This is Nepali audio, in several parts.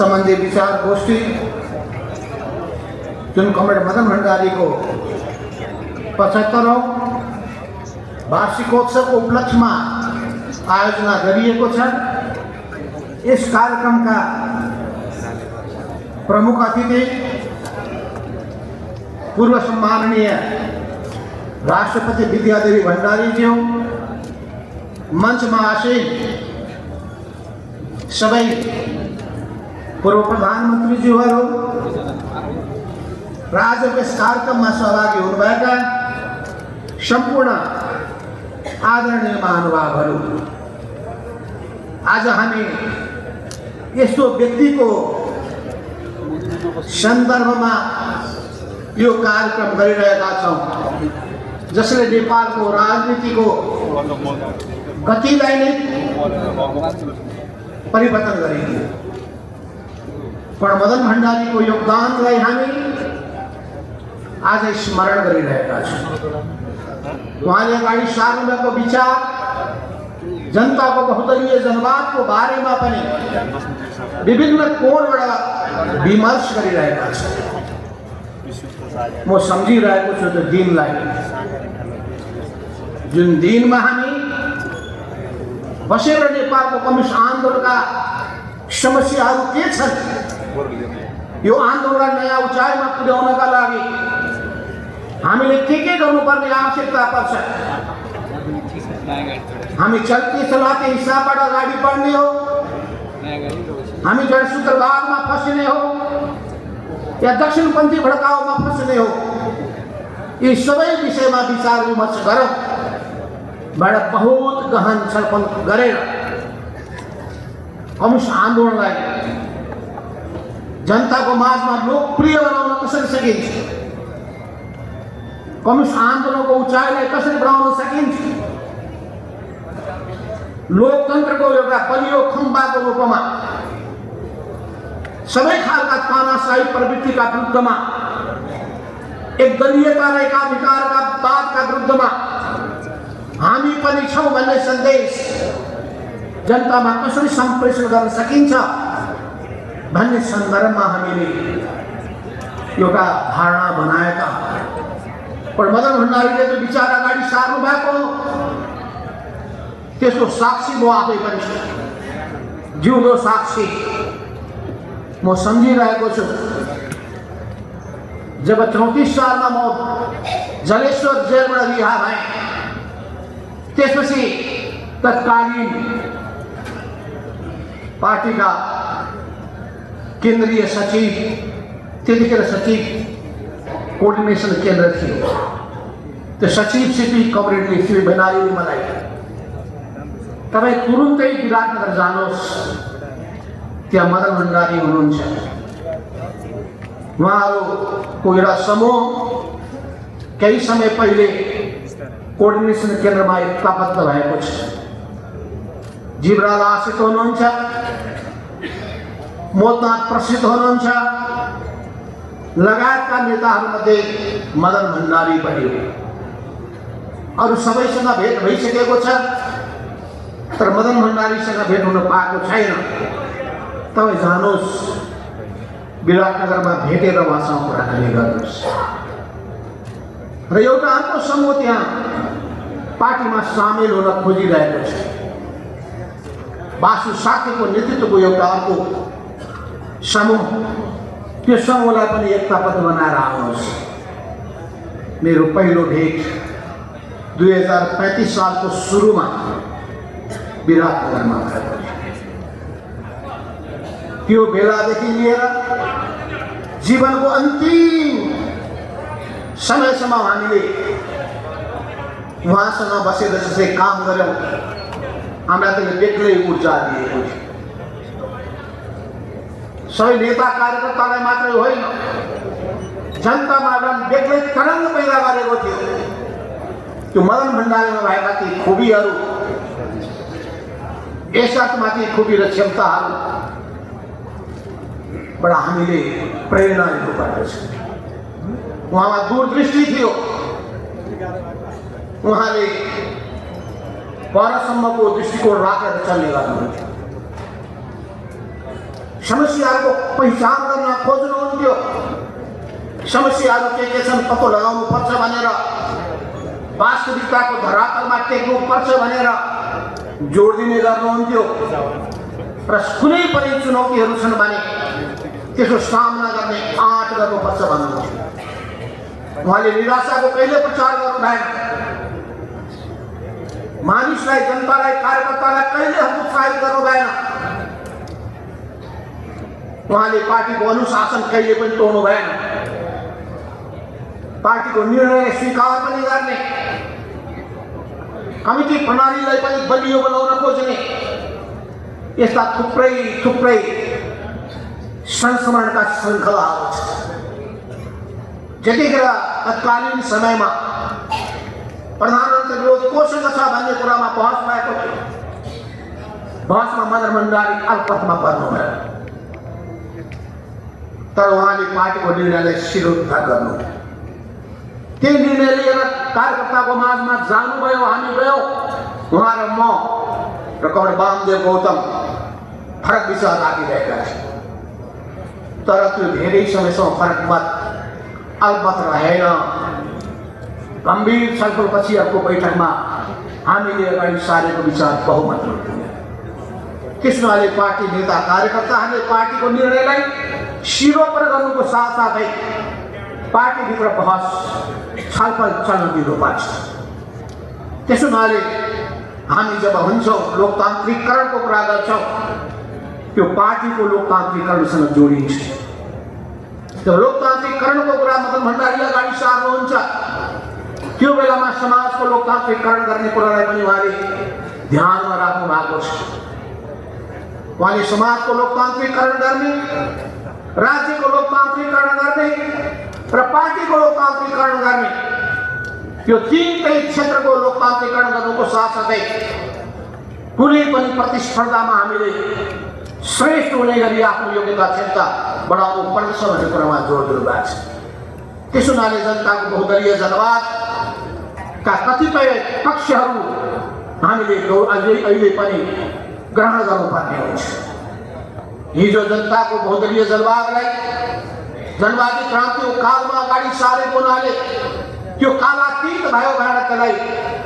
सम्बन्धी विचार गोष्ठी जुन कमरेड मदन भण्डारीको 75औं वार्षिकोत्सवको उपलक्ष्यमा आयोजना गरिएको छ। यस कार्यक्रमका प्रमुख अतिथि पूर्व सम्माननीय राष्ट्रपति विद्यादेवी भण्डारीज्यू, मञ्चमा आसीन सबै पूर्व प्रधानमन्त्रीज्यूहरू र आजको यस कार्यक्रममा सहभागी हुनुभएका सम्पूर्ण आदरणीय महानुभावहरू, आज हामी यस्तो व्यक्तिको सन्दर्भमा यो कार्यक्रम गरिरहेका छौं जसले नेपालको राजनीतिको गतिलाई नै परिवर्तन गरिदियो। पण मदन भण्डारीको योगदानलाई हामी आज स्मरण गरिरहेका छौं। उहाँले अगाडि सार्नुभएको विचार जनताको बहुदलीय जनवादको बारेमा पनि विभिन्न कोणबाट विमर्श गरिरहेका छन्। म सम्झिरहेको छु त्यो दिनलाई, जुन दिनमा हामी बसेर नेपालको कम्युनिस्ट आन्दोलनका समस्याहरू के छन्, यो आन्दोलन नयाँ उचाइमा पुर्याउनका लागि हामीले के गर्नुपर्ने आवश्यकता पर्छ, हामी चलते चलाते हिसाबबाट अगाडि बढ्ने हो, हामी जडसूत्रवादमा फस्ने हो या दक्षिणपन्थी भड्काउमा फस्ने हो, यी सबै विषयमा विचार विमर्श गरौँ। बहुत गहन छलफल गरेर कम्युनिस्ट आन्दोलनलाई जनताको माझमा लोकप्रिय बनाउन कसरी सकिन्छ, कम्युनिस्ट आन्दोलनको उचाइलाई कसरी बढाउन सकिन्छ, लोकतन्त्रको एउटा बलियो खम्बाको रूपमा सबै खालका तानाशाही प्रवृत्तिका विरुद्धमा, एक दलीयता र एकाधिकारका वादका विरुद्धमा हामी पनि छौं भन्ने सन्देश जनतामा कसरी सम्प्रेषण गर्न सकिन्छ भन्ने सन्दर्भमा हामीले एउटा धारणा बनाएका। पण मदन भण्डारीले त्यो विचार अगाडि सार्नु भएको, त्यसको साक्षी म आफै पनि छु, जिउँदो साक्षी म सम्झिरहेको छु। जब 34 सालमा म जलेश्वर जेलबाट रिहा भएँ, त्यसपछि तत्कालीन पार्टीका केन्द्रीय सचिव, त्यतिखेर सचिव कोर्डिनेसन केन्द्र थियो, त्यो सचिव सिपी कमरेडले श्री भण्डारीले मलाई तपाईँ तुरुन्तै विराटनगर जानुहोस्, त्यहाँ मदन भण्डारी हुनुहुन्छ, उहाँहरूको एउटा समूह केही समय पहिले कोर्डिनेसन केन्द्रमा एकताबद्ध भएको छ। जीवराज आशिष हुनुहुन्छ, मोदनाथ प्रसिद्ध हुनुहुन्छ, लगायतका नेताहरूमध्ये मदन भण्डारी पनि हो। अरू सबैसँग भेट भइसकेको छ, तर मदन भण्डारीसँग भेट हुन पाएको छैन। तपाईँ जानुहोस्, विराटनगरमा भेटेर उहाँसँग कुराकानी गर्नुहोस्। र एउटा अर्को समूह त्यहाँ पार्टीमा सामेल हुन खोजिरहेको छ। वासु साकेको नेतृत्वको एउटा अर्को समूह, त्यो समूहलाई पनि एकताबद्ध बनाएर आउनुहोस्। मेरो पहिलो भेट 2035 सालको सुरुमा विराटनगरमा भएको थियो। त्यो बेलादेखि लिएर जीवनको अन्तिम समयसम्म हामीले उहाँसँग बसेर जसरी काम गर्यौं, हामीलाई त्यसले बेग्लै ऊर्जा दिएको थियो। सबै नेता कार्यकर्तालाई मात्रै होइन, जनतामा एउटा बेग्लै तरङ्ग पैदा गरेको थियो। त्यो मदन भण्डारीमा भएका ती खुबीहरू, यसमाथि खुबी र क्षमताहरू बडा हामीले प्रेरणा लिनुपर्दछ। उहाँमा दूरदृष्टि थियो, उहाँले परसम्मको दृष्टिकोण राखेर चल्ने गर्नुहुन्थ्यो। समस्याहरूको पहिचान गर्न खोज्नुहुन्थ्यो। समस्याहरू के छन् पत्तो लगाउनुपर्छ भनेर, वास्तविकताको धरातलमा टेक्नुपर्छ भनेर जोड दिने गर्नुहुन्थ्यो। र कुनै पनि चुनौतीहरू छन् भने त्यसको सामना गर्ने आँट गर्नुपर्छ भन्नुहुन्थ्यो। उहाँले निराशाको कहिले प्रचार गर्नु भएन। मानिसलाई, जनतालाई, कार्यकर्तालाई कहिले हतोत्साहित गर्नु भएन। उहाँले पार्टीको अनुशासन कहिले पनि तोड्नु भएन। पार्टीको निर्णय स्वीकार पनि गर्ने, कमिटी प्रणालीलाई पनि बलियो बनाउन खोज्ने, यस्ता थुप्रै संस्मरणका श्रृङ्खलाहरू छन्। जतिखेर तत्कालीन समयमा प्रधानमन्त्री विरोध कोसँग छ भन्ने कुरामा बहस भएको थियो, बहसमा मदन भण्डारी अल्पतमा पर्नुभयो। तर उहाँले पार्टीको निर्णयलाई शिरोधार गर्नु, त्यही निर्णय लिएर कार्यकर्ताको माझमा जानुभयो। हामी गयौँ, उहाँ र म र कमरेड वामदेव गौतम फरक विचार राखिरहेका थियौँ। तर त्यो धेरै समयसम्म फरक मत अलमत रहेन। गम्भीर छलफलपछि अर्को बैठकमा हामीले अगाडि सारेको विचार बहुमत थियो। त्यसमाले पार्टी नेता कार्यकर्ताहरूले पार्टीको निर्णयलाई शिरोपर गर्नुको साथसाथै पार्टीभित्र बहस छलफल चल्न दिनुपर्छ। त्यसमाले हामी जब हुन्छौँ लोकतान्त्रिकरणको कुरा गर्छौँ, त्यो पार्टीको लोकतान्त्रिकरणसँग जोडिन्छ। जब लोकतान्त्रिकरणको कुरा मदन भण्डारी अगाडि सार्नुहुन्छ, त्यो बेलामा समाजको लोकतान्त्रिकरण गर्ने कुरालाई पनि उहाँले ध्यानमा राख्नु भएको छ। उहाँले समाजको लोकतान्त्रिकरण गर्ने, राज्यको लोकतान्त्रिकरण गर्ने र पार्टीको लोकतान्त्रिकरण गर्ने, यो तीनटै क्षेत्रको लोकतान्त्रिकरण गर्नुको साथसाथै कुनै पनि प्रतिस्पर्धामा हामीले श्रेष्ठ हुने गरी आफ्नो योग्यता क्षमता बढाउनु पर्दछ भन्ने कुरामा जोड दिनुभएको छ। त्यसो हुनाले जनताको बहुदलीय जनवादका कतिपय पक्षहरू हामीले अहिले पनि ग्रहण गर्नुपर्ने हुन्छ। हिजो जनताको बहुदलीय जनवादलाई जनवादी क्रान्तिको कालमा अगाडि सारेको हुनाले त्यो कालातीत भयो भनेर त्यसलाई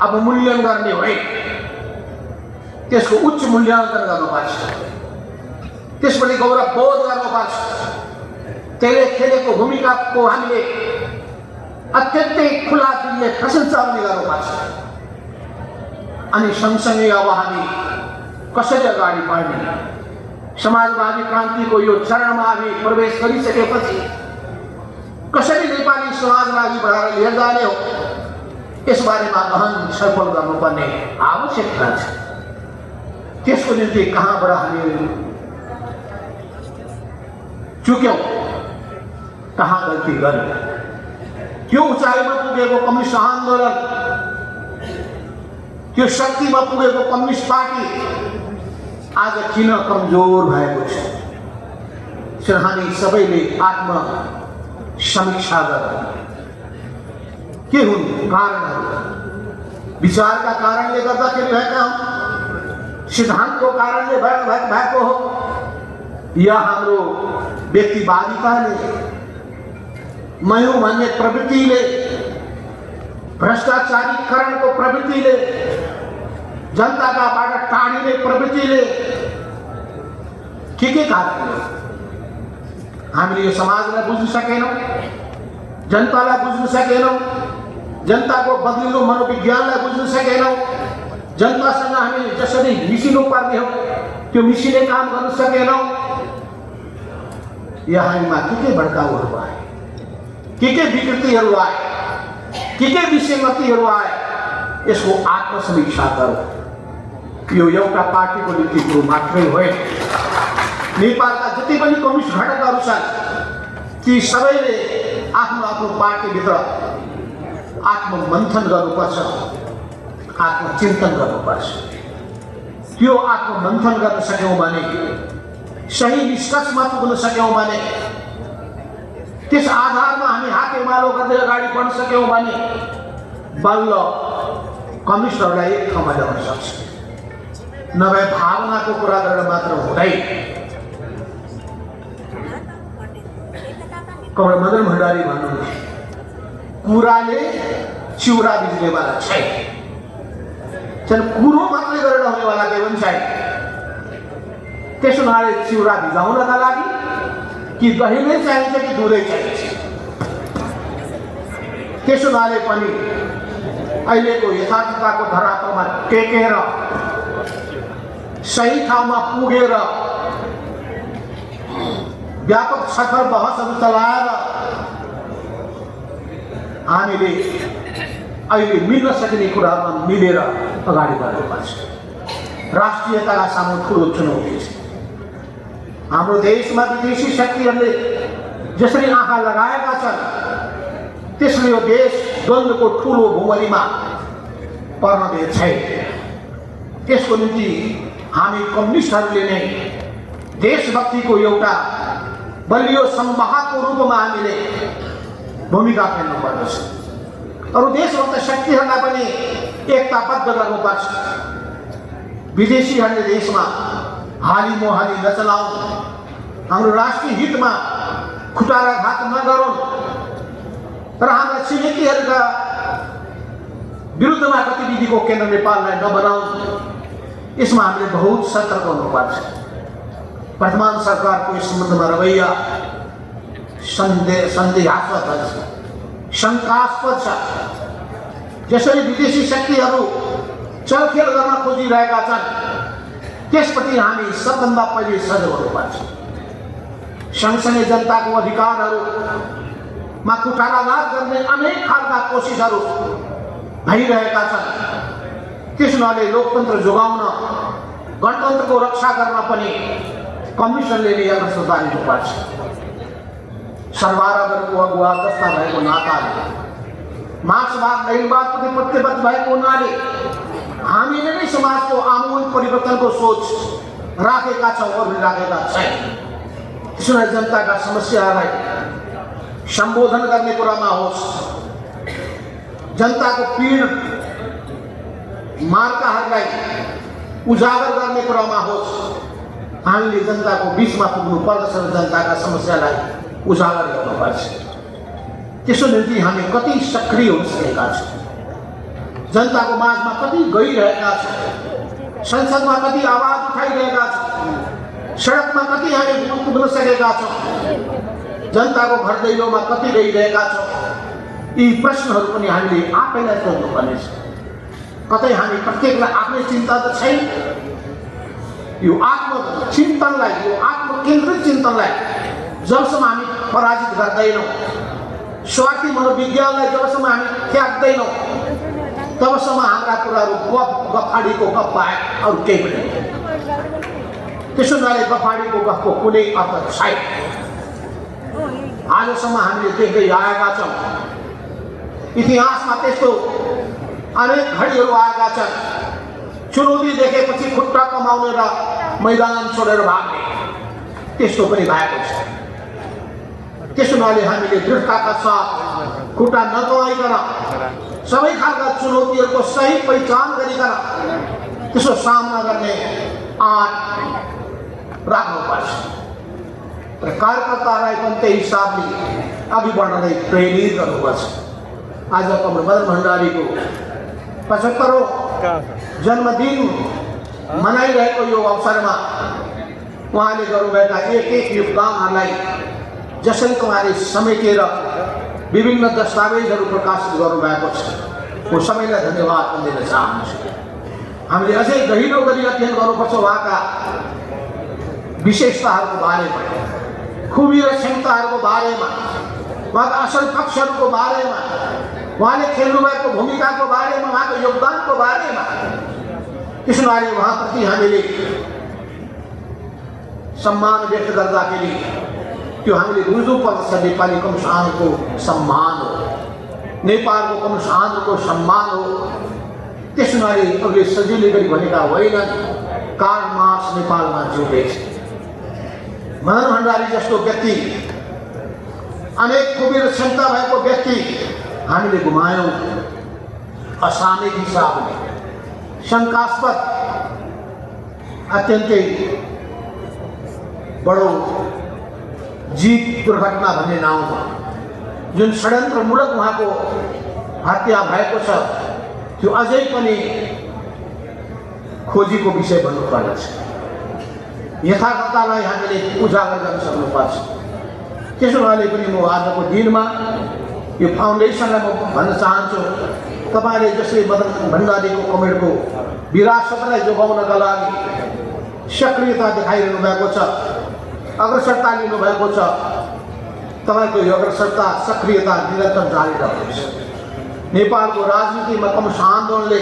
अब मूल्याङ्कन गर्ने होइन, त्यसको उच्च मूल्याङ्कन गर्नुपर्छ, त्यसपछि गौरव बोध गर्नुपर्छ। त्यसले खेलेको भूमिकाको हामीले अत्यन्तै खुला दिलले प्रशंसा पनि गर्नुपर्छ। अनि सँगसँगै अब हामी कसरी अगाडि बढ्ने, समाजवादी क्रान्तिको यो चरणमा हामी प्रवेश गरिसकेपछि कसरी नेपाली समाजलाई अघि बढाएर लिएर जाने हो, यसबारेमा गहन छलफल गर्नुपर्ने आवश्यकता छ। त्यसको निम्ति कहाँबाट हामी चुक्यौँ, कहाँ गल्ती गर्यौँ, त्यो उचाइमा पुगेको कम्युनिस्ट आन्दोलन, त्यो शक्तिमा पुगेको कम्युनिस्ट पार्टी आज किन कमजोर भएको छ। हामी सबैले आत्म समीक्षा गरौँ। के हुन् कारणहरू? विचारका कारणले गर्दाखेरि भएका हुन्, सिद्धान्तको कारणले भएको हो, या हाम्रो व्यक्तिवादिताले, मयौँ भन्ने प्रवृत्तिले, भ्रष्टाचारीकरणको प्रवृत्तिले, जनताबाट टाढिने प्रवृत्तिले, के कारणले हामीले यो समाजलाई बुझ्न सकेनौँ, जनतालाई बुझ्न सकेनौँ, जनताको बदलिलो मनोविज्ञानलाई बुझ्न सकेनौँ, जनतासँग हामी जसरी मिसिनु पर्ने हो त्यो मिसिने काम गर्न सकेनौँ। या हामीमा के भड्काउहरू आए, के विकृतिहरू आए, के विसङ्गतिहरू आए, यसको आत्मसमीक्षा गरौँ। यो एउटा पार्टीको नीतिको मात्रै होइन, नेपालका जति पनि कम्युनिस्ट घटकहरू छन् ती सबैले आफ्नो पार्टीभित्र आत्ममन्थन गर्नुपर्छ, आत्मचिन्तन गर्नुपर्छ। त्यो आत्ममन्थन गर्न सक्यौँ भने, सही निष्कर्षमा पुग्न सक्यौँ भने, त्यस आधारमा हामी हातेमालो गर्दै अगाडि बढ्न सक्यौँ भने बल्ल कम्युनिस्टहरूलाई एक ठाउँमा ल्याउन सक्छ। नभए भावनाको कुरा गरेर मात्र हुँदैन। कमल मदन भण्डारी भन्नुहुन्छ कुराले चिउरा बिज्नेवाला छैन। कुरो मात्रै गरेर हुनेवाला केही पनि छैन। त्यसो हुनाले चिउरा भिजाउनका लागि कि दही नै चाहिन्छ कि दुधै चाहिन्छ। त्यसो हुनाले पनि अहिलेको यथार्थताको धरातलमा टेकेर सही ठाउँमा पुगेर व्यापक सफल बहसहरू चलाएर हामीले अहिले मिल्न सकिने कुराहरूमा मिलेर अगाडि बढ्नुपर्छ। राष्ट्रियताका सामु ठुलो चुनौती छ। हाम्रो देशमा विदेशी शक्तिहरूले जसरी आँखा लगाएका छन् त्यसले यो देश द्वन्द्वको ठुलो भुमरीमा पर्न दिएको छैन। त्यसको निम्ति हामी कम्युनिस्टहरूले नै देशभक्तिको एउटा बलियो संवाहकको रूपमा हामीले भूमिका खेल्नु पर्दछ। अरू देशभक्त शक्तिहरूलाई पनि एकताबद्ध गर्नुपर्छ। विदेशीहरूले देशमा हाली मोहाली नचलाउन्, हाम्रो राष्ट्रिय हितमा खुटाराघात नगरून् र हाम्रा छिमेकीहरूका विरुद्धमा गतिविधिको केन्द्र नेपाललाई नबनाउन्। यसमा हामीले बहुत सतर्क हुनुपर्छ। वर्तमान सरकारको यस सम्बन्धमा रवैया सन्देहास्पद छ, शङ्कास्पद छ। जसरी विदेशी शक्तिहरू चलखेल गर्न खोजिरहेका छन् त्यसप्रति हामी सबभन्दा पहिले सजग हुनुपर्छ। सँगसँगै जनताको अधिकारहरूमा कुठाराघात गर्ने अनेक खालका कोसिसहरू भइरहेका छन्। त्यस हुनाले लोकतन्त्र जोगाउन, गणतन्त्रको रक्षा गर्न पनि कमिसनले नै अग्रसर पार्नुपर्छ। सर्वहाराहरूको अगुवा दस्ता भएको नाताले, मार्क्सवाद नैतिकवादप्रति प्रतिबद्ध भएको हुनाले हामीले नै समाजको आमूल परिवर्तनको सोच राखेका छौँ, अरूले राखेका छैन। त्यसैले जनताका समस्यालाई सम्बोधन गर्ने कुरामा होस्, जनताको पीड मार्काहरूलाई उजागर गर्ने कुरामा होस्, हामीले जनताको बिचमा पुग्नु पर्दछ र जनताका समस्यालाई उजागर गर्नुपर्छ। त्यसो निम्ति हामी कति सक्रिय हुन सकेका छौँ, जनताको माझमा कति गइरहेका छौँ, संसदमा कति आवाज उठाइरहेका छौँ, सडकमा कति हामी पुग्न सकेका छौँ, जनताको घर दैलोमा कति गइरहेका छौँ। यी प्रश्नहरू पनि हामीले आफैलाई सोध्नुपर्नेछ। कतै हामी प्रत्येकलाई आफ्नै चिन्ता त छैन। यो आत्मचिन्तनलाई, यो आत्मकेन्द्रित चिन्तनलाई जबसम्म हामी पराजित गर्दैनौँ, स्वार्थी मनोविज्ञानलाई जबसम्म हामी त्याग्दैनौँ, तबसम्म हाम्रा कुराहरू गफाडीको गफ बाहेक अरू केही पनि होइन। त्यसो हुनाले गफाडीको गफको कुनै अर्थ छैन। आजसम्म हामीले देख्दै आएका छौँ, इतिहासमा त्यस्तो अनेक घडीहरू आएका छन्। चुनौती देखेपछि खुट्टा कमाउने र मैदान छोडेर भाग्ने, त्यस्तो पनि भएको छ। त्यसो हुनाले हामीले दृढताका साथ खुट्टा नकमाइकन सबै खालका चुनौतीहरूको सही पहिचान गरिकन त्यसको सामना गर्ने आँट राख्नुपर्छ र कार्यकर्तालाई पनि त्यही हिसाबले अघि बढ्नलाई प्रेरित गर्नुपर्छ। आज कमल मदन भण्डारीको 75औं जन्मदिन मनाइरहेको यो अवसरमा उहाँले गर्नुभएका एक एक योगदानहरूलाई जसरी उहाँले समेटेर विभिन्न दस्तावेजहरू प्रकाशित गर्नुभएको छ, म सबैलाई धन्यवाद दिन चाहन्छु। हामीले अझै गहिरो गरी अध्ययन गर्नुपर्छ उहाँका विशेषताहरूको बारेमा, खुबी र क्षमताहरूको बारेमा, उहाँका असल पक्षहरूको बारेमा, उहाँले खेल्नुभएको भूमिकाको बारेमा, उहाँको योगदानको बारेमा। त्यसो भए उहाँप्रति हामीले सम्मान व्यक्त गर्दाखेरि त्यो हामीले बुझ्नुपर्दछ नेपाली कम्युनिस्टको सम्मान हो, नेपालको कम्युनिस्टको सम्मान हो। त्यसो भए अरूले सजिलै गरी भनेका होइनन्, कार्ल मार्क्स नेपालमा जिउँदैछ। मदन भण्डारी जस्तो व्यक्ति, अनेक खुबी र क्षमता भएको व्यक्ति हामीले गुमायौँ। असामयिक हिसाबले शङ्कास्पद, अत्यन्तै बडो जीत दुर्घटना भन्ने नाउँमा जुन षड्यन्त्रमूलक उहाँको हत्या भएको छ त्यो अझै पनि खोजीको विषय बन्नुपर्छ। यथार्थतालाई हामीले उजागर गर्न सक्नुपर्छ। त्यसो भएले पनि म आजको दिनमा यो फाउन्डेसनलाई म भन्न चाहन्छु, तपाईँले जसले मदन भण्डारीको कमेडको विरासतलाई जोगाउनका लागि सक्रियता देखाइरहनु भएको छ, अग्रसरता लिनुभएको छ, तपाईँको यो अग्रसरता सक्रियता निरन्तर जारी रहोस्। नेपालको राजनीतिमा कम्युनिस्ट आन्दोलनले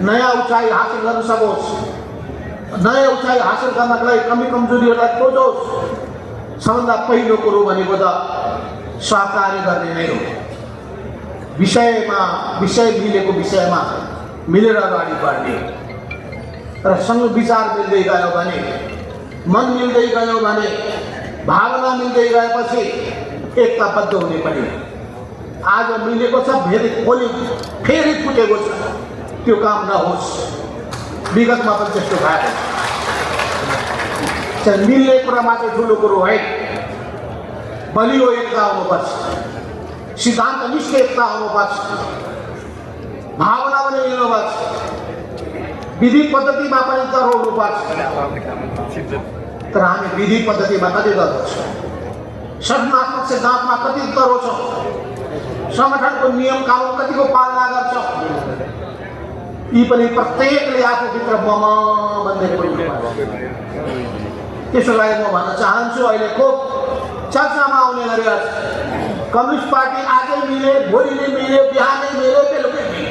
नयाँ उचाइ हासिल गर्न सकोस्, नयाँ उचाइ हासिल गर्नका लागि कमी कमजोरीहरूलाई खोजोस्। सबभन्दा पहिलो कुरो भनेको त सहकार्य गर्ने नै हो। विषय मिलेको विषयमा मिलेर अगाडि बढ्ने र सँग विचार मिल्दै गयो भने, मन मिल्दै गयो भने, भावना मिल्दै गएपछि एकताबद्ध हुने पनि। आज मिलेको छ, भोलि फेरि फुटेको छ, त्यो काम नहोस्। विगतमा पनि त्यस्तो भएको छ। मिल्ने कुरा मात्र ठुलो कुरो होइन, बलियो एकता हुनुपर्छ, सिद्धान्तनिष्ठ एकता हुनुपर्छ, भावना पनि मिल्नुपर्छ, विधि पद्धतिमा पनि तर हुनुपर्छ। तर हामी विधि पद्धतिमा कति दरो छौँ, सृजनात्मक सिद्धान्तमा कति दरो छौँ, संगठनको नियम कानुन कतिको पालना गर्छौँ। यी पनि प्रत्येकले आफूभित्र ममा भन्ने कुरो। त्यसो लागि म भन्न चाहन्छु, अहिले खुब चर्चामा आउने गरेको छ कम्युनिस्ट पार्टी आजै मिले, भोलि नै मिले, बिहानै मिले, बेलुकै मिले।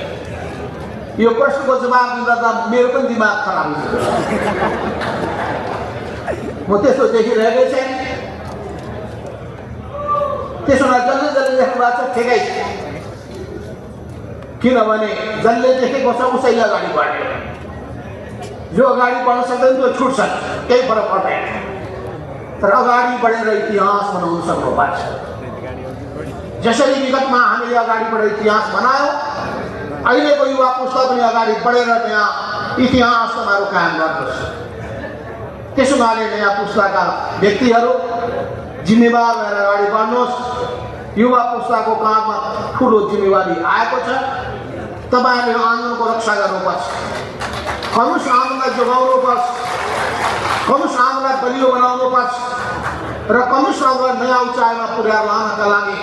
यो प्रश्नको जवाब दिँदा मेरो पनि दिमाग खराब हुन्छ। म त्यस्तो देखिरहेकै छैन। त्यसो भए जसले जसले देख्नु भएको छ ठिकै छ, किनभने जसले देखेको छ उसैले अगाडि बढ्यो। जो अगाडि बढ्न सक्दैन त्यो छुट्छ, केही फरक पर्दैन। तर अगाडि बढेर इतिहास बनाउन सक्नुपर्छ। जसरी विगतमा हामीले अगाडि बढेर इतिहास बनायौँ, अहिलेको युवा पुस्ता पनि अगाडि बढेर त्यहाँ इतिहास तपाईँहरू कायम गर्नुहोस्। त्यसो भए नयाँ पुस्ताका व्यक्तिहरू जिम्मेवार भएर अगाडि बढ्नुहोस्। युवा पुस्ताको काममा ठुलो जिम्मेवारी आएको छ। तपाईँहरूले आन्दोलनको रक्षा गर्नुपर्छ, कम्युनिस्ट आन्दोलनलाई जोगाउनुपर्छ, कम्युनिस्ट आन्दोलनलाई बलियो बनाउनुपर्छ र कम्युनिस्ट आन्दोलनलाई नयाँ उचाइमा पुर्याएर लानका लागि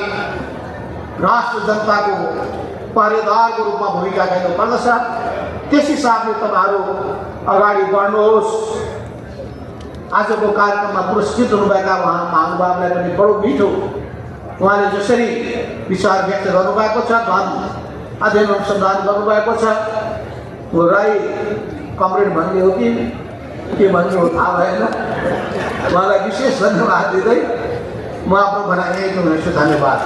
राष्ट्र जनताको पहरेदारको रूपमा भूमिका खेल्नुपर्दछ। त्यस हिसाबले तपाईँहरू अगाडि बढ्नुहोस्। आजको कार्यक्रममा पुरस्कृत हुनुभएका उहाँ महानुभावलाई पनि बडो मिठो उहाँले जसरी विचार व्यक्त गर्नुभएको छ, धन अध्ययन अनुसन्धान गर्नुभएको छ। वो राई कमरेड भन्ने हो कि के भन्ने हो थाहा भएन। उहाँलाई विशेष धन्यवाद दिँदै म आफ्नो भनाइ यहीँ हुनेछु। धन्यवाद।